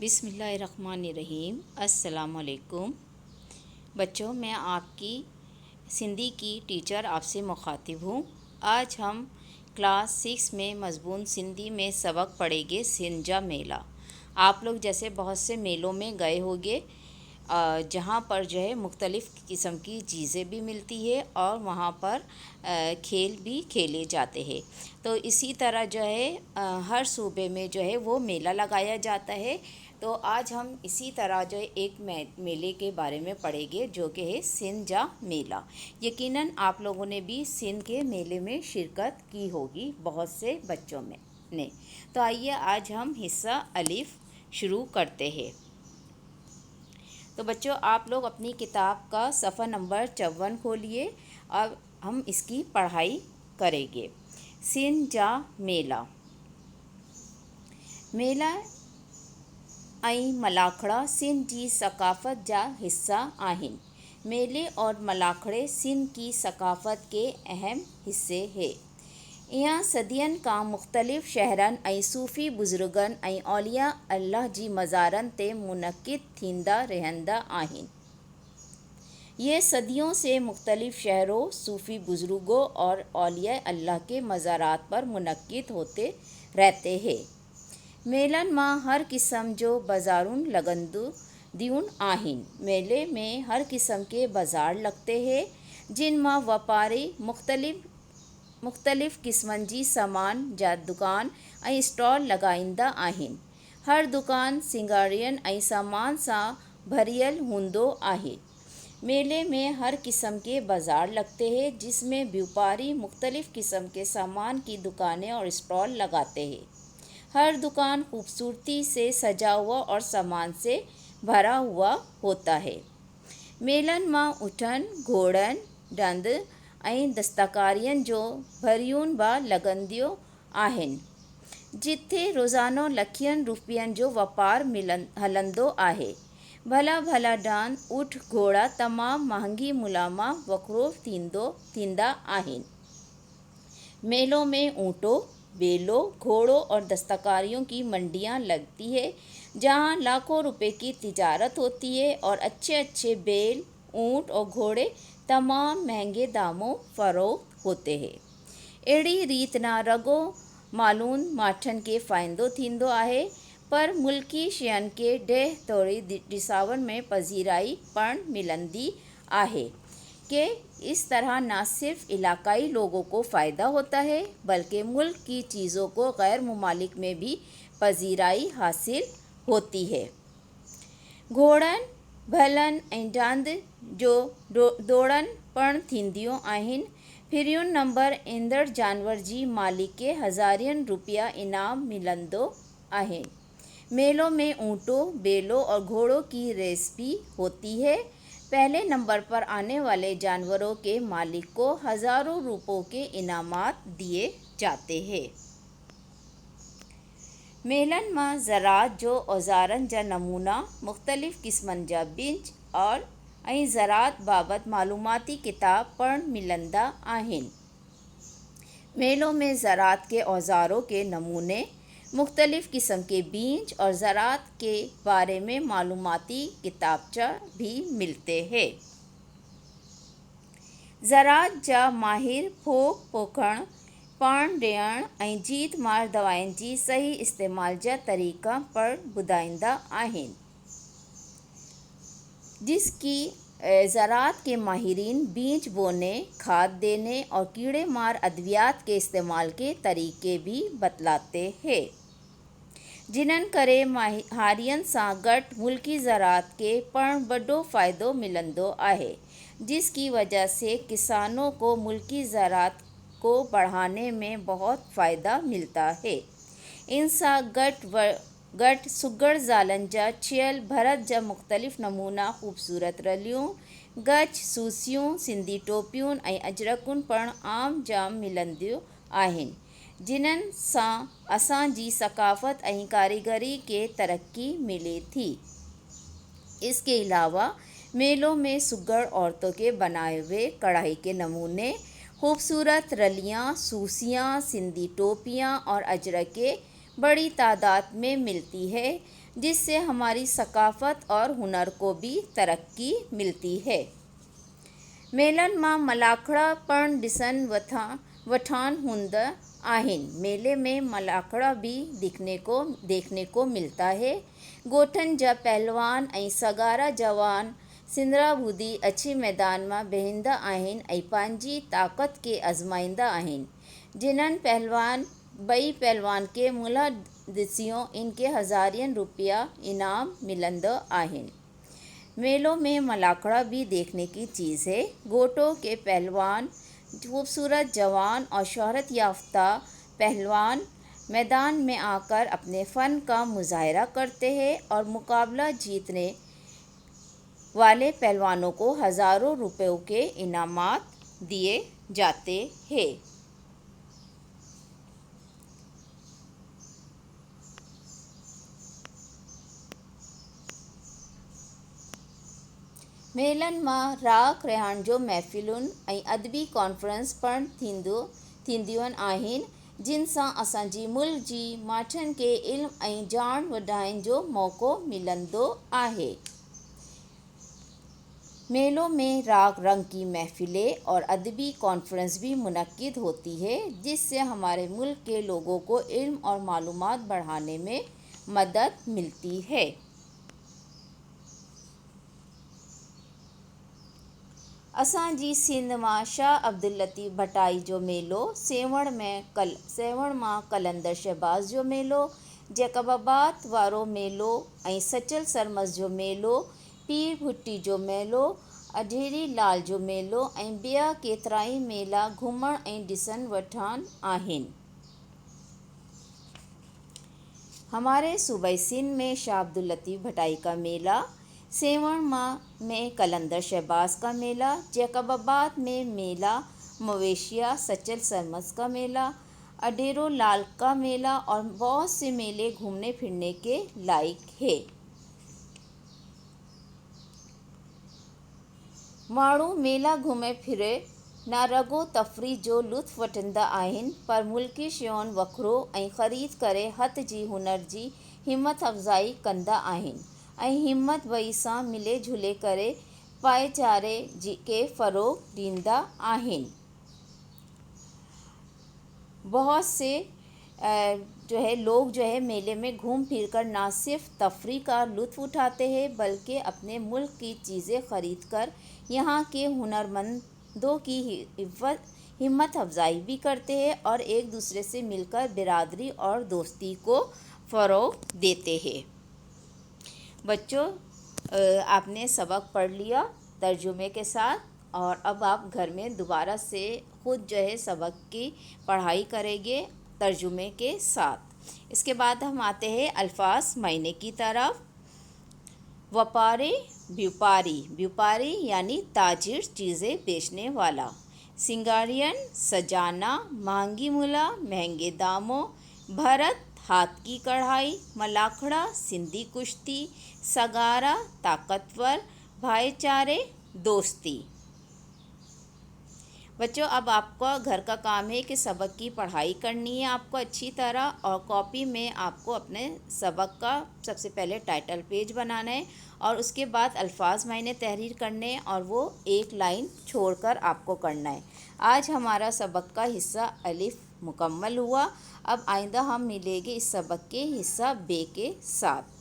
बिस्मिल्लाहिर्रहमानिर्रहीम। अस्सलामुअलैकुम बच्चों, मैं आपकी सिंधी की टीचर आपसे मुखातिब हूँ। आज हम क्लास 6 में मज़मून सिंधी में सबक पढ़ेंगे सिंजा मेला। आप लोग जैसे बहुत से मेलों में गए होंगे जहाँ पर जो है मुख्तलिफ़ किस्म की चीज़ें भी मिलती है और वहाँ पर खेल भी खेले जाते हैं। तो इसी तरह जो है हर सूबे में जो है वो मेला लगाया जाता है। तो आज हम इसी तरह जो है एक मेले के बारे में पढ़ेंगे जो कि है सिंजा मेला। यकीनन आप लोगों ने भी सिंध के मेले में शिरकत की होगी बहुत से बच्चों में ने। तो आइए आज हम हिस्सा अलिफ शुरू करते हैं। तो बच्चों, आप लोग अपनी किताब का सफ़ा नंबर 54 खोलिए। अब हम इसकी पढ़ाई करेंगे। सिंजा मेला। मेला ऐं मलाखड़ा सिंध जी सक़ाफ़त जा हिस्सा आहिनि। मेले और मलाखड़े सिंध की सक़ाफ़त के अहम हिस्से है। इहा सदियनि खां मुख़्तलिफ़ शहरनि ऐं सूफ़ी बुज़ुर्गनि ऐं औलिया अल्लाह जी मज़ारनि ते मुनक़िद थींदा रहंदा आहिनि। ये सदियों से मुख्तलिफ़ शहरों, सूफ़ी बुज़ुर्गों और औलिया अल्लाह के मज़ारात पर मुनक़िद होते रहते हैं। मेलनि मां हर क़िस्म जो बाज़ारुनि लॻंदियूं आहिनि। मेले में हर किस्म के बाज़ार लगते हैं जिन मां वापारी मुख़्तलिफ़ क़िस्मनि जी सामान जा दुकान ऐं स्टॉल लॻाईंदा आहिनि। हर दुकान सिंगारियुनि ऐं सामान सां भरियल हूंदो आहे। मेले में हर किस्म के बाज़ार लगते हैं जिसमें व्यापारी मुख्तलिफ़ किस्म के सामान की दुकानें और स्टॉल लगाते हैं। हर दुकान खूबसूरती से सजा हुआ और सामान से भरा हुआ होता है। मेलनि मां ऊठनि, घोड़नि, ॾंद ऐं दस्तकारियुनि जो भरियूं बि लॻंदियूं आहिनि, जिथे रोज़ानो लखनि रुपयनि जो वापारु हलंदो आहे। भला भला ॾंद, ऊठ, घोड़ा तमामु महांगी मुलामा वक़्फ़ो थींदा आहिनि। मेलों में ऊँटों, बैलों, घोड़ों और दस्तकारियों की मंडियाँ लगती है जहाँ लाखों रुपए की तिजारत होती है और अच्छे अच्छे बैल, ऊँट और घोड़े तमाम महंगे दामों फ़रोख्त होते हैं। अहिड़ी रीत न रगो मालून माठनि के फ़ाइदो थींदो आहे पर मुल्की शयुनि के ॾह तौरी ॾिसावनि में पज़ीराई पण मिलंदी आहे कि इस तरह न सिर्फ इलाकाई लोगों को फ़ायदा होता है बल्कि मुल्क की चीज़ों को गैर मुमालिक में भी पज़ीराई हासिल होती है। घोड़नि, भलनि ऐं ॾंद जो दौड़नि पण थींदियूं आहिनि। फिरियुनि नंबर ईंदड़ जानवर जी मालिक के हज़ारियनि रुपया इनाम मिलंदो आहे। मेलों में ऊँटों, बैलों और घोड़ों की रेस भी होती है। पहले नंबर पर आने वाले जानवरों के मालिक को हज़ारों रुपयों के इनामात दिए जाते हैं। मेलनि मां ज़राअत जो औज़ारनि जा नमूना, मुख़्तलिफ़ क़िस्मनि जा बीज और ऐं ज़राअत बाबति मालूमाती किताब पण मिलंदा आहिनि। मेलों में ज़राअत के औज़ारों के नमूने, मुख्तलिफ़ किस्म के बीज और ज़राअत के बारे में मालूमाती किताबचा भी मिलते हैं। ज़राअत जा माहिर फोक पोखण, पाण ॾियण ऐं जीत मार दवाउनि जी सही इस्तेमाल जा तरीक़ा पण ॿुधाईंदा आहिनि, जिसकी ज़राअत के माहिरीन बीज बोने, खाद देने और कीड़े मार अद्वियात के इस्तेमाल के तरीक़े भी बतलाते हैं, जिन्हनि करे माहिरियनि सां गॾु मुल्की ज़राअत के पण वॾो फ़ाइदो मिलंदो आहे, जिसकी वजह से किसानों को मुल्की ज़राअत को बढ़ाने में बहुत फ़ायदा मिलता है। इन सां गॾु सुघड़ ज़ालनि जा छियल भरत जा मुख़्तलिफ़ नमूना, ख़ूबसूरत रलियूं, गछ, सूसियूं, सिंधी टोपियूं ऐं अजरकूं पण आम जाम मिलंदियूं आहिनि, जिन्हनि सां असांजी सक़ाफ़त ऐं कारीगरी के तरक्की मिले थी। इसके अलावा मेलों में सुघड़ औरतों के बनाए हुए कढ़ाई के नमूने, खूबसूरत रलियां, सूसियाँ, सिंधी टोपियाँ और अजरक के बड़ी तादाद में मिलती है, जिससे हमारी सकाफ़त और हुनर को भी तरक्की मिलती है। मेलन मां मलाखड़ा पण ॾिसण वठान हूंदा आहिनि। मेले में मलाखड़ा भी देखने को मिलता है। ॻोठनि जा पहलवान ऐं सगारा जवान सिंदरा ॿुधी अची मैदान मां बीहंदा आहिनि ऐं पंहिंजी ताक़त खे आज़माईंदा आहिनि। ॿई पहलवान खे मुल्ह ॾिसियो इनके हज़ारियनि रुपया इनाम मिलंदो आहिनि। मेलों में मलाखड़ा भी देखने की चीज़ है। गोटों के पहलवान, खूबसूरत जवान और शोहरत याफ्ता पहलवान मैदान में आकर अपने फ़न का मुजाहरा करते हैं और मुकाबला जीतने वाले पहलवानों को हज़ारों रुपयों के इनामात दिए जाते हैं। मेलनि मां राग रिहाण जो महफ़िलुनि ऐं अदबी कॉन्फ्रेंस पण थींदियूं आहिनि, जिन सां असांजी मुल्क जी माठियुनि खे इल्म ऐं ॼाण वधाइण जो मौक़ो मिलंदो आहे। मेलों में राग रंग की महफ़िलें और अदबी कॉन्फ्रेंस भी मुनक्किद होती है, जिससे हमारे मुल्क के लोगों को इल्म और मालूमात बढ़ाने में मदद मिलती है। असांजी सिंध मां शाह अब्दुल लतीफ़ भटाई जो मेलो, सेवण मां कलंदर शहबाज़ जो मेलो, जैकबाबाद वारो मेलो ऐं सचल सरमस जो मेलो, पीर भुट्टी जो मेलो, अढेरी लाल जो मेलो ऐं ॿिया केतिराई मेला घुमण ऐं ॾिसण वठान आहिनि। हमारे सूबे सिंध में शाह अब्दुल लतीफ़ भटाई का मेला, सेवण में कलंदर शहबाज का मेला, जैकबाबाद में मेला मवेशिया सचल सरमस का मेला, अढेरो लाल का मेला और बहुत से मेले घूमने फिरने के लायक है। माण्हू मेला घुमे फिरे न रुगो तफ़रीह जो लुत्फ़ वठंदा आहिनि, पर मुल्की शयुनि वखरो ऐं ख़रीद करे हथ जी हुनर जी हिम्मत अफ़ज़ाई कंदा आहिनि ऐं हिम्मत ॿई सां मिले जुले करे भाईचारे के फ़रोग़ ॾींदा आहिनि। बहुत से लोग मेले में घूम फिर कर न सिर्फ तफरीह का लुत्फ़ उठाते हैं, बल्कि अपने मुल्क की चीज़ें ख़रीद कर यहाँ के हुनरमंदों की हिम्मत अफ़ज़ाई भी करते हैं और एक दूसरे से मिलकर बिरादरी और दोस्ती को फ़रोग़ देते हैं। बच्चों, आपने सबक पढ़ लिया तर्जुमे के साथ, और अब आप घर में दोबारा से खुद सबक की पढ़ाई करेंगे तर्जुमे के साथ। इसके बाद हम आते हैं अल्फाज मायने की तरफ। व्यापारी, व्यापारी यानी ताजिर, चीज़ें बेचने वाला। सिंगारियन, सजाना, महंगी मुला, महंगे दामों। भरत, हाथ की कढ़ाई। मलाखड़ा, सिंधी कुश्ती। सगारा, ताकतवर। भाईचारे, दोस्ती। बच्चों, अब आपका घर का काम है कि सबक की पढ़ाई करनी है आपको अच्छी तरह, और कॉपी में आपको अपने सबक का सबसे पहले टाइटल पेज बनाना है और उसके बाद अल्फाज मायने तहरीर करने हैं और वो एक लाइन छोड़कर आपको करना है। आज हमारा सबक का हिस्सा अलिफ मुकम्मल हुआ। अब आइंदा हम मिलेंगे इस सबक के हिस्सा बे के साथ।